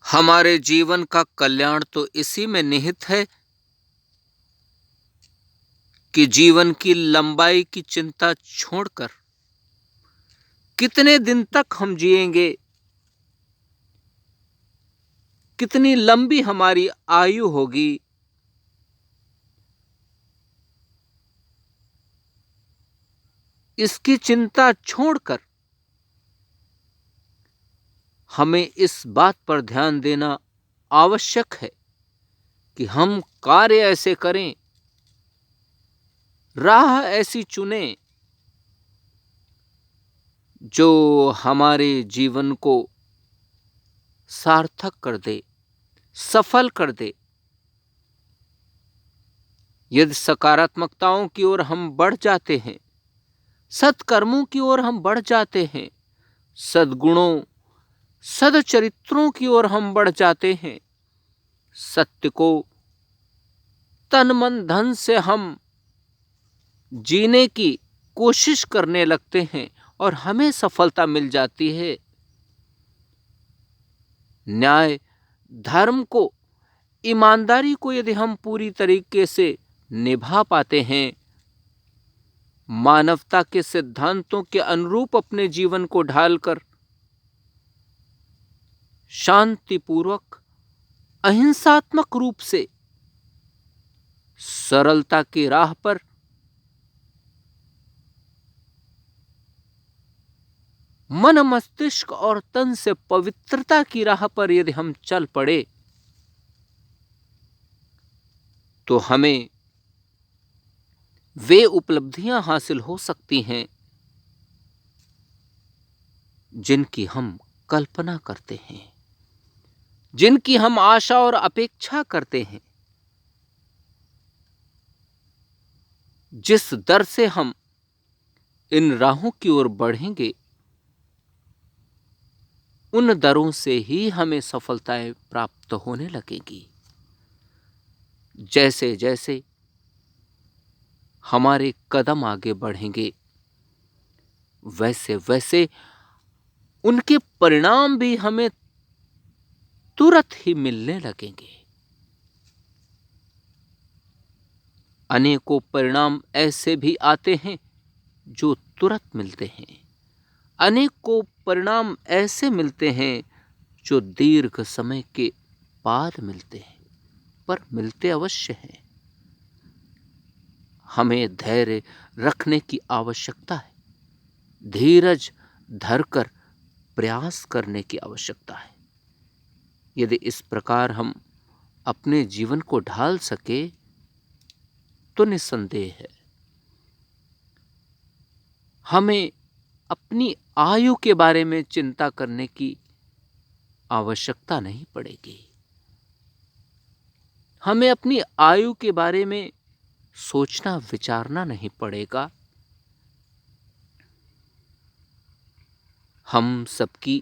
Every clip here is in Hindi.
हमारे जीवन का कल्याण तो इसी में निहित है कि जीवन की लंबाई की चिंता छोड़कर कितने दिन तक हम जिएंगे, कितनी लंबी हमारी आयु होगी, इसकी चिंता छोड़कर हमें इस बात पर ध्यान देना आवश्यक है कि हम कार्य ऐसे करें, राह ऐसी चुनें जो हमारे जीवन को सार्थक कर दे, सफल कर दे। यदि सकारात्मकताओं की ओर हम बढ़ जाते हैं, सत्कर्मों की ओर हम बढ़ जाते हैं, सद्गुणों, सदचरित्रों की ओर हम बढ़ जाते हैं, सत्य को तन मन धन से हम जीने की कोशिश करने लगते हैं और हमें सफलता मिल जाती है। न्याय, धर्म को, ईमानदारी को यदि हम पूरी तरीके से निभा पाते हैं, मानवता के सिद्धांतों के अनुरूप अपने जीवन को ढालकर शांतिपूर्वक, अहिंसात्मक रूप से सरलता की राह पर मन, मस्तिष्क और तन से पवित्रता की राह पर यदि हम चल पड़े तो हमें वे उपलब्धियां हासिल हो सकती हैं जिनकी हम कल्पना करते हैं, जिनकी हम आशा और अपेक्षा करते हैं। जिस दर से हम इन राहों की ओर बढ़ेंगे, उन दरों से ही हमें सफलताएं प्राप्त होने लगेगी। जैसे जैसे हमारे कदम आगे बढ़ेंगे, वैसे वैसे उनके परिणाम भी हमें तुरंत ही मिलने लगेंगे। अनेकों परिणाम ऐसे भी आते हैं जो तुरंत मिलते हैं, अनेकों परिणाम ऐसे मिलते हैं जो दीर्घ समय के बाद मिलते हैं, पर मिलते अवश्य हैं। हमें धैर्य रखने की आवश्यकता है, धीरज धरकर प्रयास करने की आवश्यकता है। यदि इस प्रकार हम अपने जीवन को ढाल सके तो निस्संदेह है हमें अपनी आयु के बारे में चिंता करने की आवश्यकता नहीं पड़ेगी। हमें अपनी आयु के बारे में सोचना, विचारना नहीं पड़ेगा। हम सबकी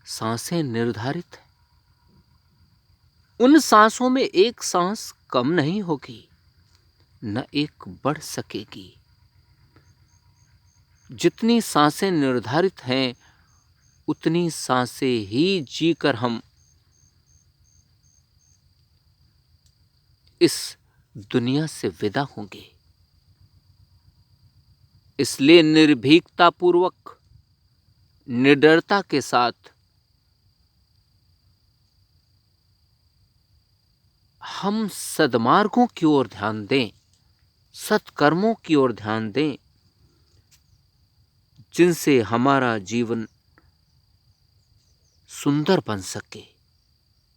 सांसें निर्धारित हैं। उन सांसों में एक सांस कम नहीं होगी, न एक बढ़ सकेगी। जितनी सांसें निर्धारित हैं, उतनी सांसें ही जीकर हम इस दुनिया से विदा होंगे। इसलिए निर्भीकता पूर्वक, निडरता के साथ हम सद्मार्गों की ओर ध्यान दें, सत्कर्मों की ओर ध्यान दें, जिनसे हमारा जीवन सुंदर बन सके।